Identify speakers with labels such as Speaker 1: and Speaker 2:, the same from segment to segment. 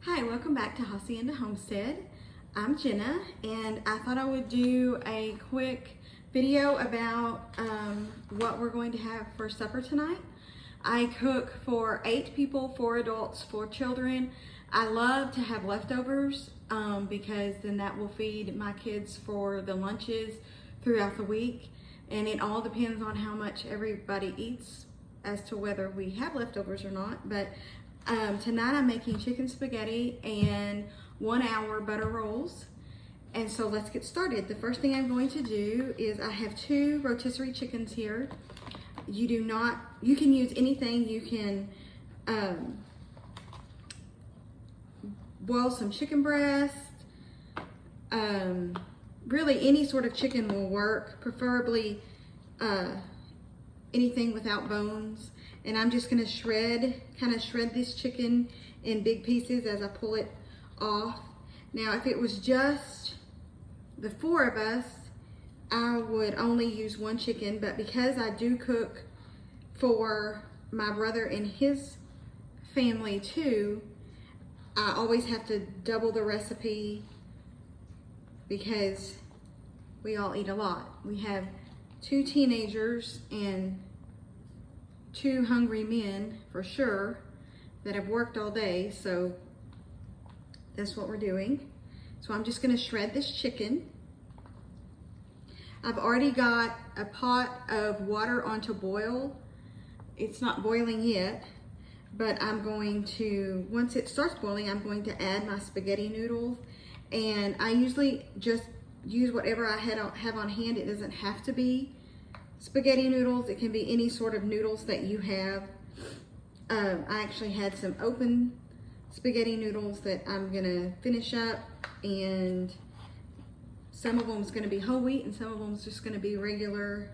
Speaker 1: Hi, welcome back to Hacienda Homestead. I'm Jenna, and I thought I would do a quick video about what we're going to have for supper tonight. I cook for 8 people, 4 adults, 4 children. I love to have leftovers because then that will feed my kids for the lunches throughout the week. And it all depends on how much everybody eats as to whether we have leftovers or not. But tonight I'm making chicken spaghetti and 1 hour butter rolls. And so let's get started. The first thing I'm going to do is I have 2 rotisserie chickens here. You can use anything. You can boil some chicken breast. Really any sort of chicken will work, preferably anything without bones. And I'm just gonna kind of shred this chicken in big pieces as I pull it off. Now, if it was just the 4 of us, I would only use 1 chicken, but because I do cook for my brother and his family too, I always have to double the recipe because we all eat a lot. We have 2 teenagers and 2 hungry men for sure that have worked all day, so that's what we're doing. So I'm just gonna shred this chicken. I've already got a pot of water on to boil. It's not boiling yet, but I'm going to, once it starts boiling, I'm going to add my spaghetti noodles. And I usually just use whatever I have on hand. It doesn't have to be spaghetti noodles. It can be any sort of noodles that you have. I actually had some open spaghetti noodles that I'm gonna finish up, and some of them is gonna be whole wheat and some of them is just gonna be regular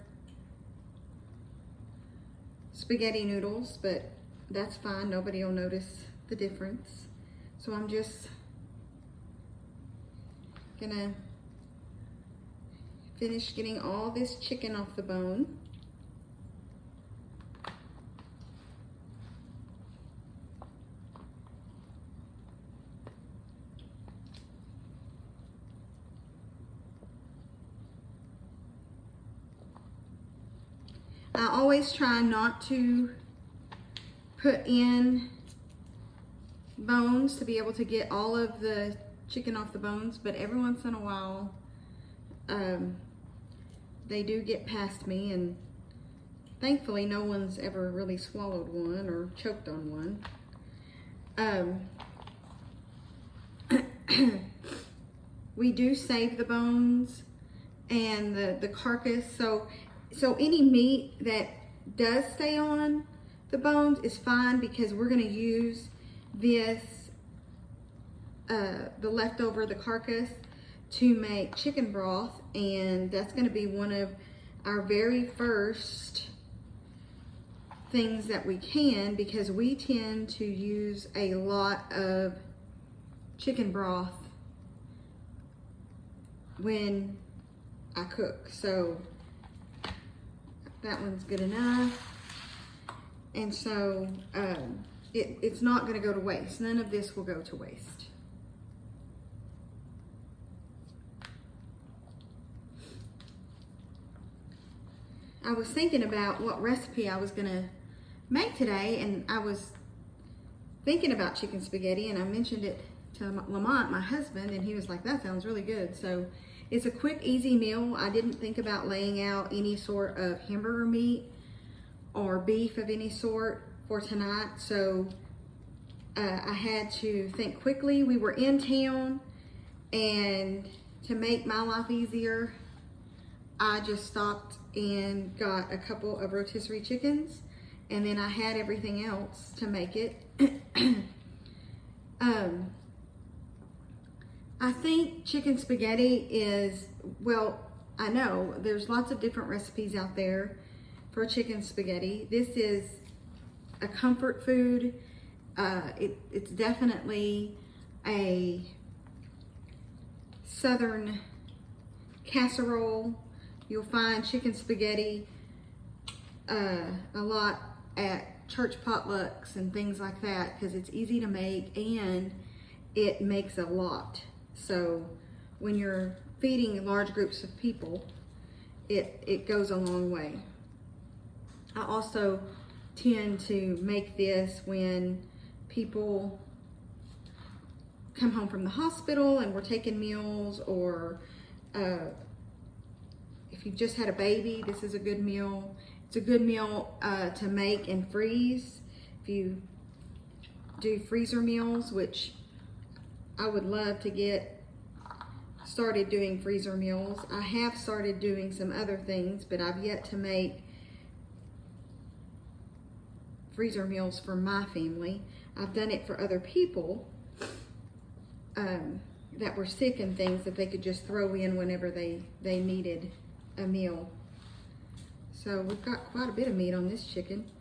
Speaker 1: spaghetti noodles, but that's fine. Nobody will notice the difference. So I'm just gonna finish getting all this chicken off the bone. I always try not to put in bones to be able to get all of the chicken off the bones, but every once in a while they do get past me, and thankfully no one's ever really swallowed one or choked on one. We do save the bones and the carcass, so any meat that does stay on the bones is fine, because we're going to use this the leftover, the carcass, to make chicken broth, and that's going to be one of our very first things that we can, because we tend to use a lot of chicken broth when I cook. So that one's good enough, and so it's not going to go to waste. None of this will go to waste. I was thinking about what recipe I was gonna make today, and I was thinking about chicken spaghetti, and I mentioned it to Lamont, my husband, and he was like, that sounds really good. So it's a quick, easy meal. I didn't think about laying out any sort of hamburger meat or beef of any sort for tonight, so I had to think quickly. We were in town, and to make my life easier, I just stopped and got a couple of rotisserie chickens, and then I had everything else to make it. I think chicken spaghetti is, well, I know there's lots of different recipes out there for chicken spaghetti. This is a comfort food. It's definitely a southern casserole. You'll find chicken spaghetti a lot at church potlucks and things like that, because it's easy to make and it makes a lot. So when you're feeding large groups of people, it goes a long way. I also tend to make this when people come home from the hospital and we're taking meals, or if you've just had a baby, this is a good meal. It's a good meal to make and freeze. If you do freezer meals, which I would love to get started doing freezer meals. I have started doing some other things, but I've yet to make freezer meals for my family. I've done it for other people that were sick and things that they could just throw in whenever they needed a meal. So we've got quite a bit of meat on this chicken.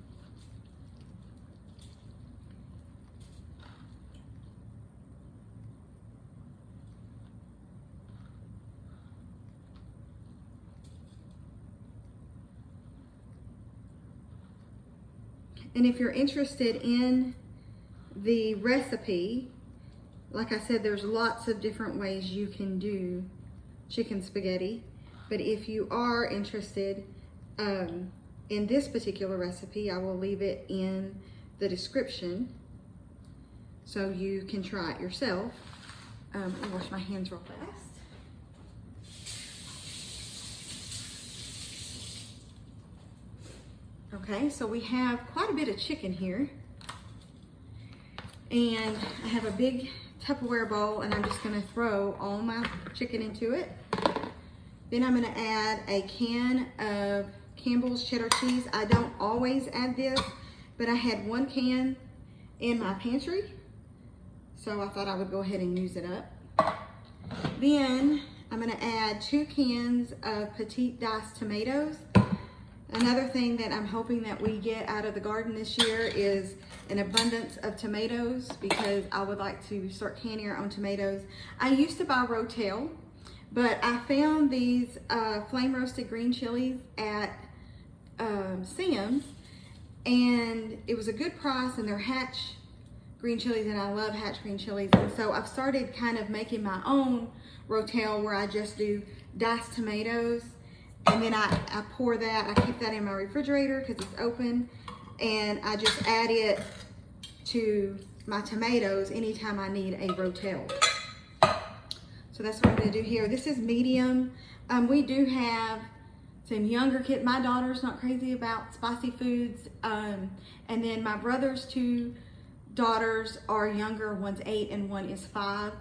Speaker 1: And if you're interested in the recipe, like I said, there's lots of different ways you can do chicken spaghetti. But if you are interested in this particular recipe, I will leave it in the description so you can try it yourself. I'll wash my hands real fast. Okay, so we have quite a bit of chicken here. And I have a big Tupperware bowl, and I'm just gonna throw all my chicken into it. Then I'm gonna add a can of Campbell's cheddar cheese. I don't always add this, but I had 1 can in my pantry, so I thought I would go ahead and use it up. Then I'm gonna add 2 cans of petite diced tomatoes. Another thing that I'm hoping that we get out of the garden this year is an abundance of tomatoes, because I would like to start canning our own tomatoes. I used to buy Rotel, but I found these flame roasted green chilies at Sam's, and it was a good price, and they're Hatch green chilies, and I love Hatch green chilies. And so I've started kind of making my own Rotel, where I just do diced tomatoes, and then I pour that, I keep that in my refrigerator because it's open, and I just add it to my tomatoes anytime I need a Rotel. So that's what I'm gonna do here. This is medium. We do have some younger kids. My daughter's not crazy about spicy foods. And then my brother's 2 daughters are younger. One's 8 and one is 5.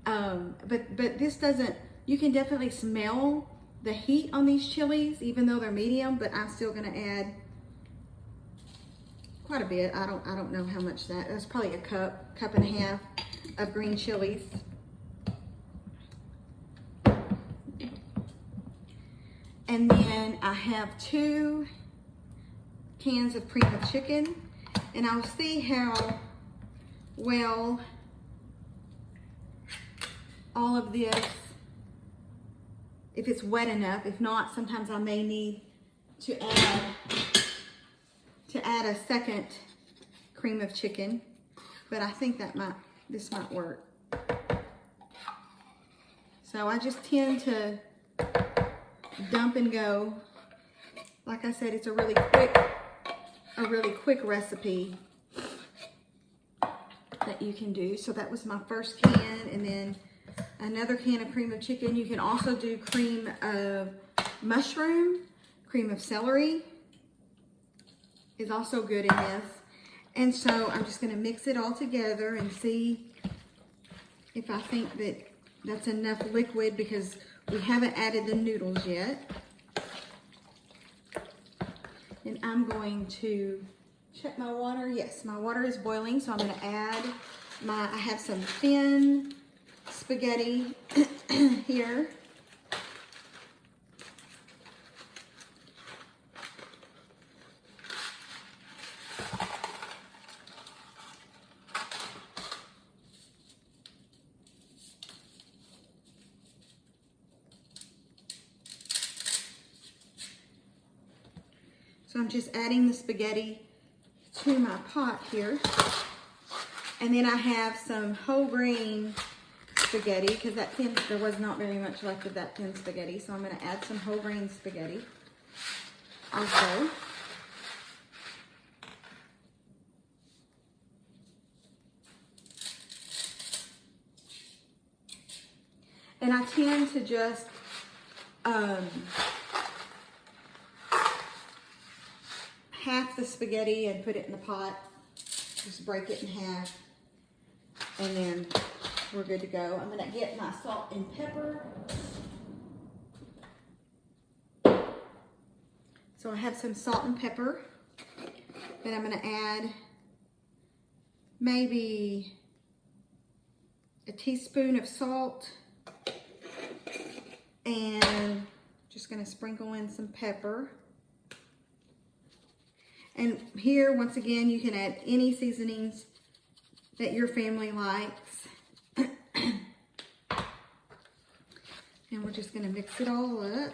Speaker 1: But this doesn't, you can definitely smell the heat on these chilies, even though they're medium, but I'm still gonna add quite a bit. I don't know how much that's probably a cup and a half of green chilies. And then I have 2 cans of cream of chicken, and I'll see how well all of this, if it's wet enough. If not, sometimes I may need to add a second cream of chicken, but I think that this might work. So I just tend to dump and go. Like I said, it's a really quick recipe that you can do. So that was my first can, and then another can of cream of chicken. You can also do cream of mushroom, cream of celery is also good in this. And so I'm just gonna mix it all together and see if I think that that's enough liquid, because we haven't added the noodles yet. And I'm going to check my water. Yes, my water is boiling, so I'm gonna add I have some thin spaghetti here. So I'm just adding the spaghetti to my pot here. And then I have some whole grain spaghetti because there was not very much left of that thin spaghetti. So I'm going to add some whole grain spaghetti also. And I tend to just half the spaghetti and put it in the pot. Just break it in half. And then we're good to go. I'm gonna get my salt and pepper. So I have some salt and pepper. Then I'm gonna add maybe a teaspoon of salt. And just gonna sprinkle in some pepper. And here, once again, you can add any seasonings that your family likes. And we're just gonna mix it all up.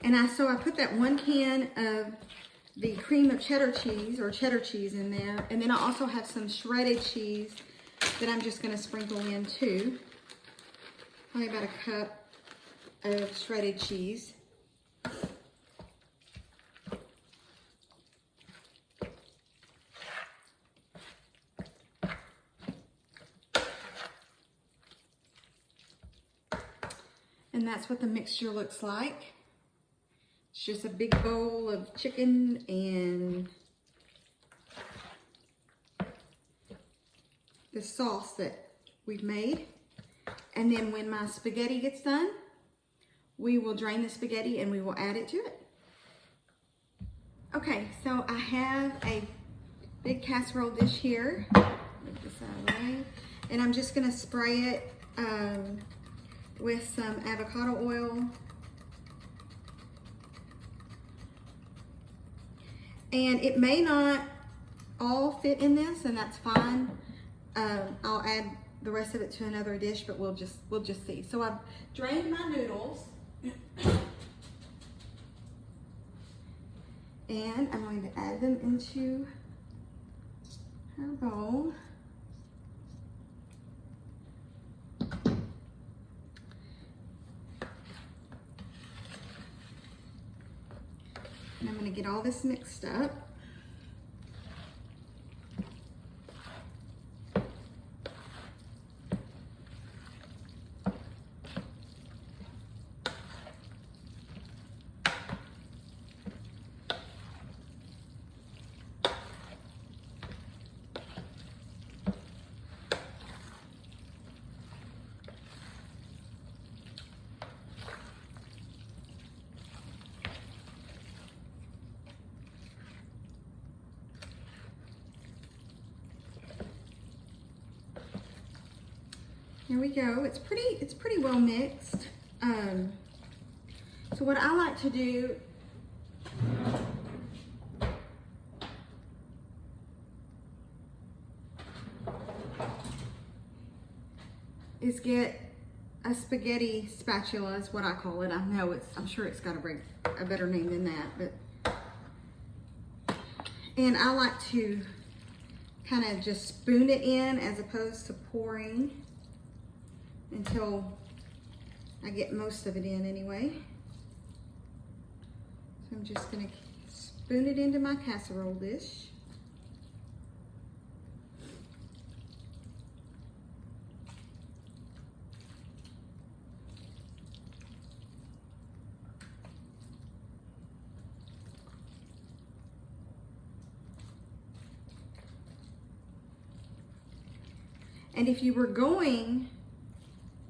Speaker 1: And so I put that 1 can of the cream of cheddar cheese or cheddar cheese in there. And then I also have some shredded cheese that I'm just gonna sprinkle in too. Probably about a cup of shredded cheese. And that's what the mixture looks like. It's just a big bowl of chicken and the sauce that we've made. And then when my spaghetti gets done, we will drain the spaghetti and we will add it to it. Okay, so I have a big casserole dish here. Move this out of the way. And I'm just gonna spray it with some avocado oil. And it may not all fit in this, and that's fine. I'll add the rest of it to another dish, but we'll just see. So I've drained my noodles. And I'm going to add them into our bowl. And I'm going to get all this mixed up. Here we go. It's pretty well mixed. So what I like to do is get a spaghetti spatula is what I call it. I'm sure it's got a better name than that, and I like to kind of just spoon it in as opposed to pouring until I get most of it in anyway. So I'm just gonna spoon it into my casserole dish. And if you were going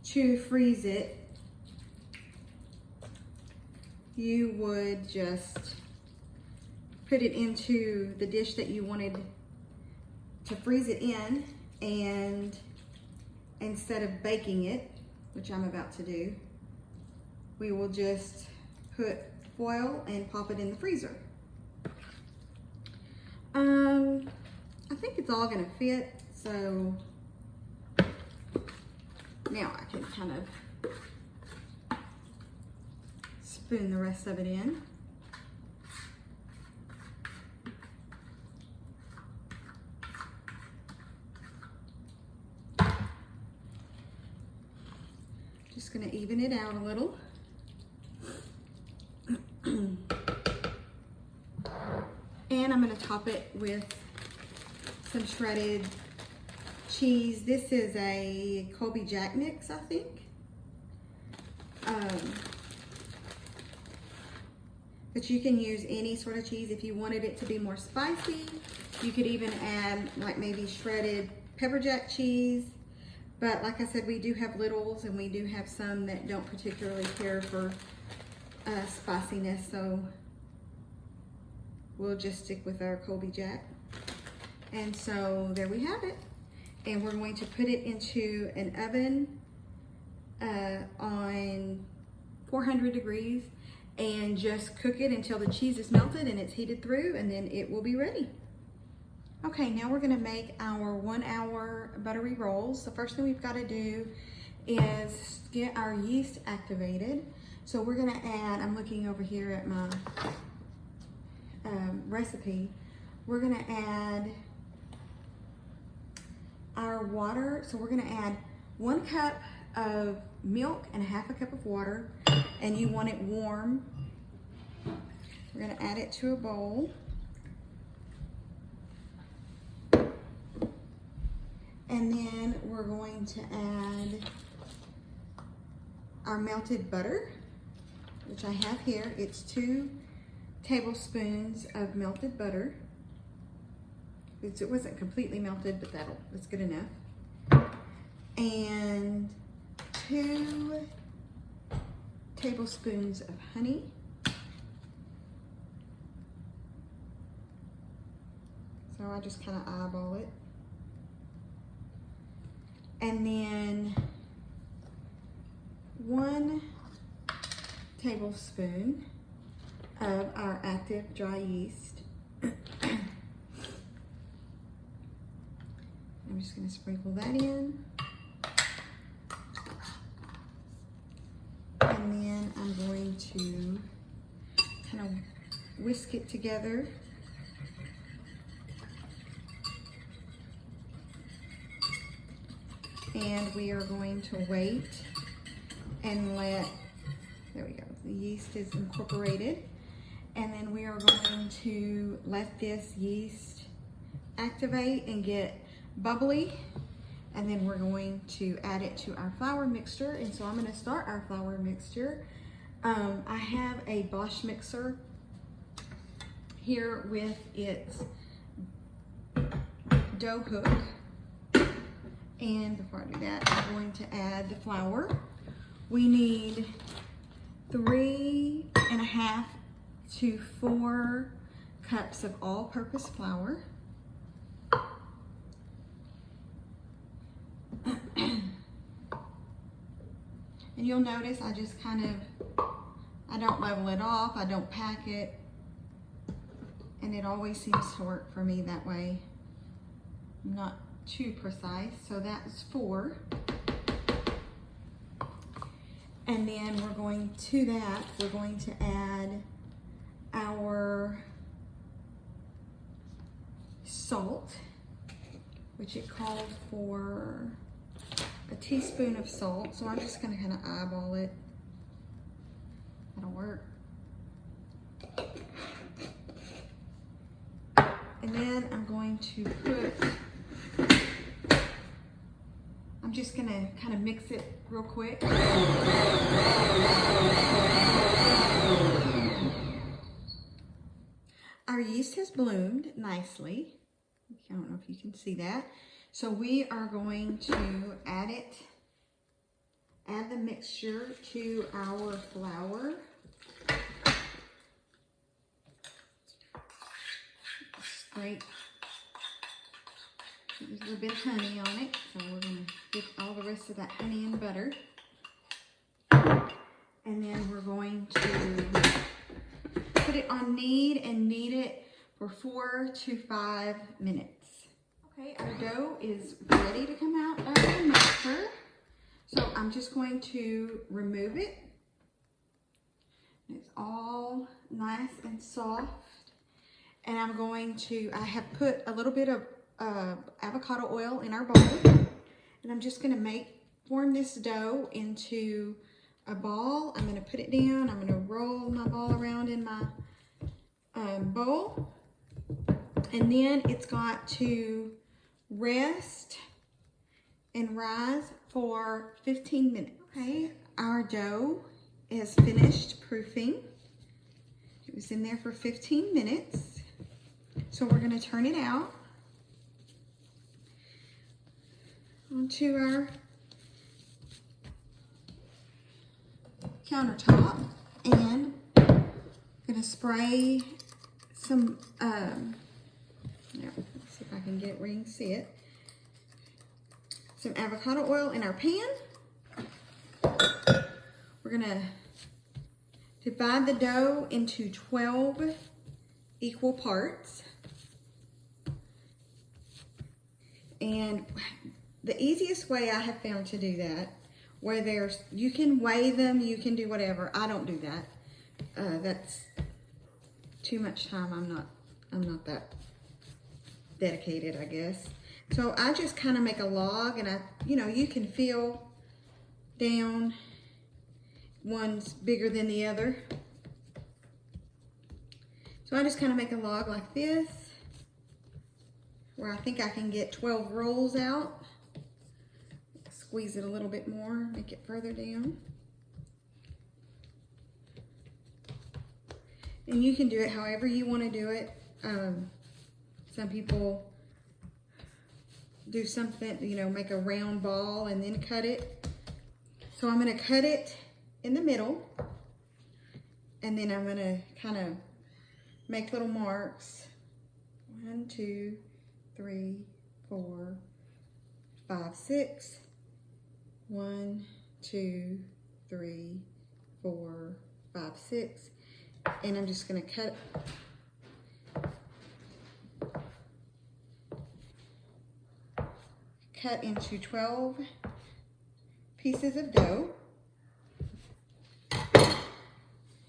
Speaker 1: to freeze it, you would just put it into the dish that you wanted to freeze it in, and instead of baking it, which I'm about to do, we will just put foil and pop it in the freezer. I think it's all gonna fit, so Now I can kind of spoon the rest of it in. Just gonna even it out a little. And I'm gonna top it with some shredded cheese. This is a Colby Jack mix, I think. But you can use any sort of cheese. If you wanted it to be more spicy, you could even add like maybe shredded pepper jack cheese. But like I said, we do have littles and we do have some that don't particularly care for spiciness, so we'll just stick with our Colby Jack. And so there we have it. And we're going to put it into an oven on 400 degrees and just cook it until the cheese is melted and it's heated through, and then it will be ready. Okay, now we're gonna make our 1 hour buttery rolls. The first thing we've gotta do is get our yeast activated. So we're gonna add, I'm looking over here at my recipe. We're gonna add our water. So we're gonna add 1 cup of milk and 1/2 cup of water, and you want it warm. We're gonna add it to a bowl. And then we're going to add our melted butter, which I have here. It's 2 tablespoons of melted butter. It wasn't completely melted, but that's good enough. And 2 tablespoons of honey. So I just kind of eyeball it. And then 1 tablespoon of our active dry yeast. I'm just going to sprinkle that in. And then I'm going to kind of whisk it together. And we are going to wait and let, there we go, the yeast is incorporated. And then we are going to let this yeast activate and get bubbly. And then we're going to add it to our flour mixture. And so I'm gonna start our flour mixture. I have a Bosch mixer here with its dough hook. And before I do that, I'm going to add the flour. We need 3.5 to 4 cups of all-purpose flour. And you'll notice I just I don't level it off, I don't pack it, and it always seems to work for me that way. I'm not too precise, so that's 4. And then we're going to add our salt, which it called for a teaspoon of salt. So I'm just gonna kind of eyeball it. That'll work. And then I'm going to I'm just gonna kind of mix it real quick. Our yeast has bloomed nicely. I don't know if you can see that. So we are going to add the mixture to our flour. Scrape. There's a little bit of honey on it, so we're going to get all the rest of that honey and butter. And then we're going to put it on knead and knead it for 4 to 5 minutes. Okay, our dough is ready to come out of the mixer. So I'm just going to remove it. It's all nice and soft. And I'm going to, I have put a little bit of avocado oil in our bowl. And I'm just going to form this dough into a ball. I'm going to put it down. I'm going to roll my ball around in my bowl. And then it's got to rest and rise for 15 minutes. Okay, our dough is finished proofing. It was in there for 15 minutes. So we're going to turn it out onto our countertop, and I'm going to spray some, let's see if I can get it where you can see it, some avocado oil in our pan. We're going to divide the dough into 12 equal parts. And the easiest way I have found to do that, where you can weigh them, you can do whatever. I don't do that. That's too much time. I'm not that dedicated, I guess. So I just kind of make a log, and you can feel down. One's bigger than the other. So I just kind of make a log like this, where I think I can get 12 rolls out. Squeeze it a little bit more, make it further down. And you can do it however you want to do it. Some people do something, make a round ball and then cut it. So I'm going to cut it in the middle, and then I'm going to kind of make little marks. 1, 2, 3, 4, 5, 6. 1, 2, 3, 4, 5, 6. And I'm just going to cut into 12 pieces of dough.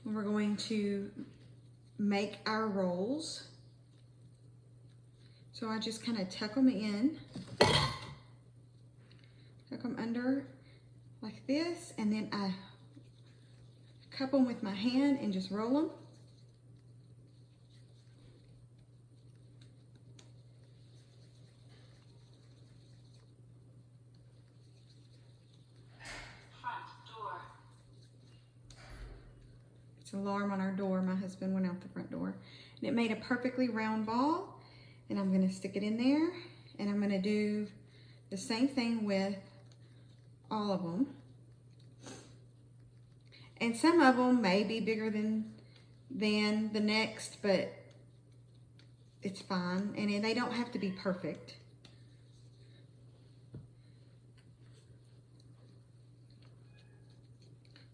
Speaker 1: And we're going to make our rolls. So I just kind of tuck them in, tuck them under like this, and then I cup them with my hand and just roll them. It's an alarm on our door. My husband went out the front door, and it made a perfectly round ball, and I'm going to stick it in there, and I'm going to do the same thing with all of them. And some of them may be bigger than the next, but it's fine. And they don't have to be perfect.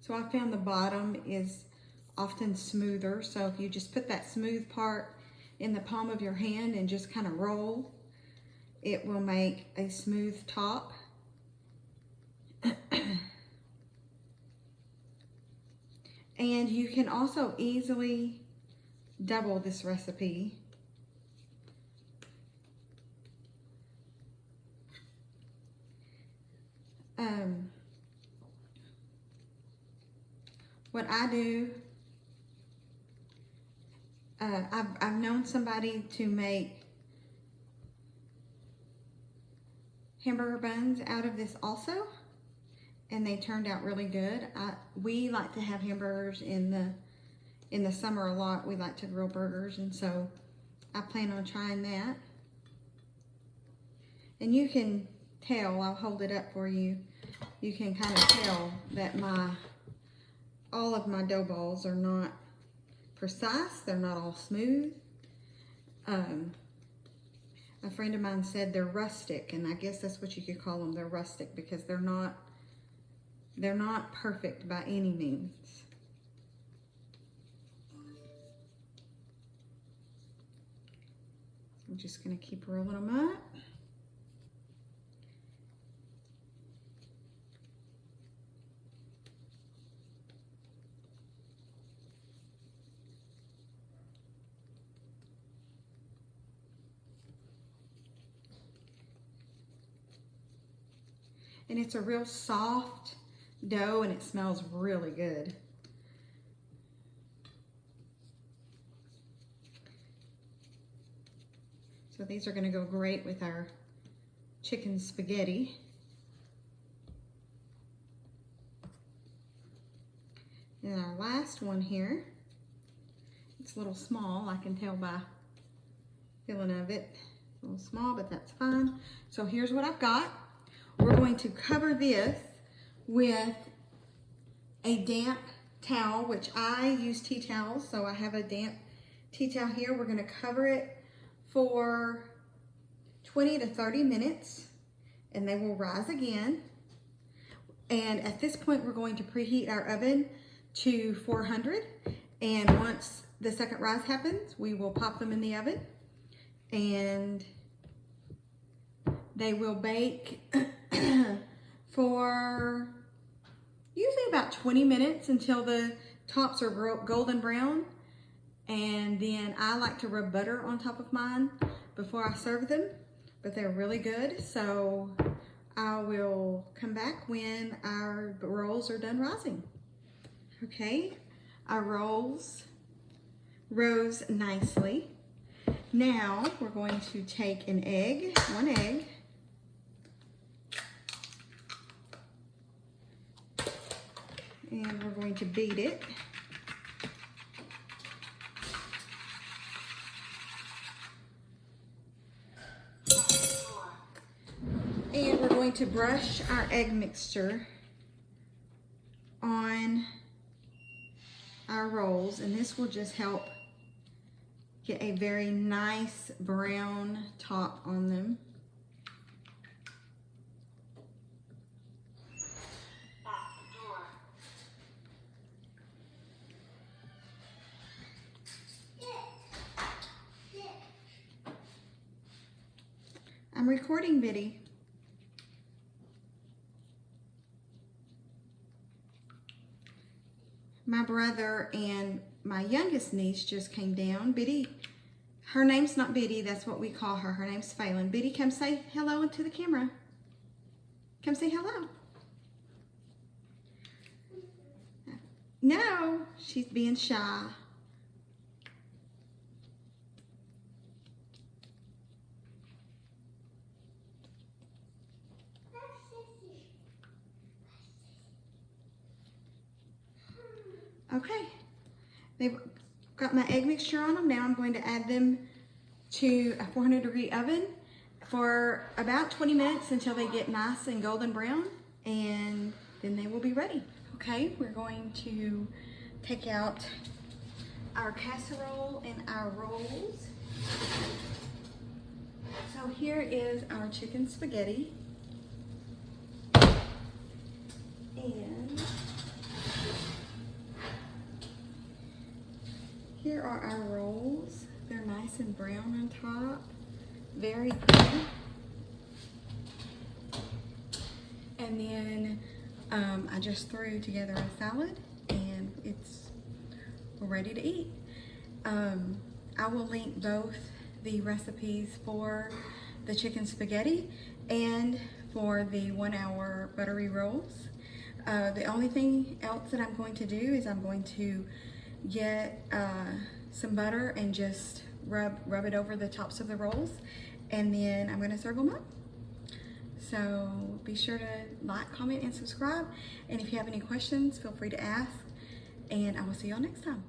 Speaker 1: So I found the bottom is often smoother. So if you just put that smooth part in the palm of your hand and just kind of roll, it will make a smooth top. And you can also easily double this recipe. What I do, I've known somebody to make hamburger buns out of this also, and they turned out really good. We like to have hamburgers in the summer a lot. We like to grill burgers, and so I plan on trying that. And you can tell, I'll hold it up for you. You can kind of tell that all of my dough balls are not precise. They're not all smooth. A friend of mine said they're rustic, and I guess that's what you could call them. They're rustic because they're not perfect by any means. I'm just going to keep rolling them up. And it's a real soft dough and it smells really good. So these are gonna go great with our chicken spaghetti. And our last one here, it's a little small, I can tell by feeling of it. It's a little small, but that's fine. So here's what I've got. We're going to cover this with a damp towel, which I use tea towels, so I have a damp tea towel here. We're gonna cover it for 20 to 30 minutes, and they will rise again. And at this point, we're going to preheat our oven to 400. And once the second rise happens, we will pop them in the oven. And they will bake for usually about 20 minutes until the tops are golden brown. And then I like to rub butter on top of mine before I serve them, but they're really good. So I will come back when our rolls are done rising. Okay, our rolls rose nicely. Now we're going to take an egg, one egg, and we're going to beat it. And we're going to brush our egg mixture on our rolls, and this will just help get a very nice brown top on them. I'm recording, Biddy. My brother and my youngest niece just came down. Biddy, her name's not Biddy, that's what we call her. Her name's Phelan. Biddy, come say hello into the camera. Come say hello. No, she's being shy. Okay, they've got my egg mixture on them. Now I'm going to add them to a 400-degree oven for about 20 minutes until they get nice and golden brown, and then they will be ready. Okay, we're going to take out our casserole and our rolls. So here is our chicken spaghetti. And here are our rolls. They're nice and brown on top. Very pretty. And then I just threw together a salad and we're ready to eat. I will link both the recipes for the chicken spaghetti and for the 1 hour buttery rolls. The only thing else that I'm going to do is I'm going to get some butter and just rub it over the tops of the rolls, and then I'm going to serve them up. So be sure to like, comment, and subscribe. And if you have any questions, feel free to ask, and I will see y'all next time.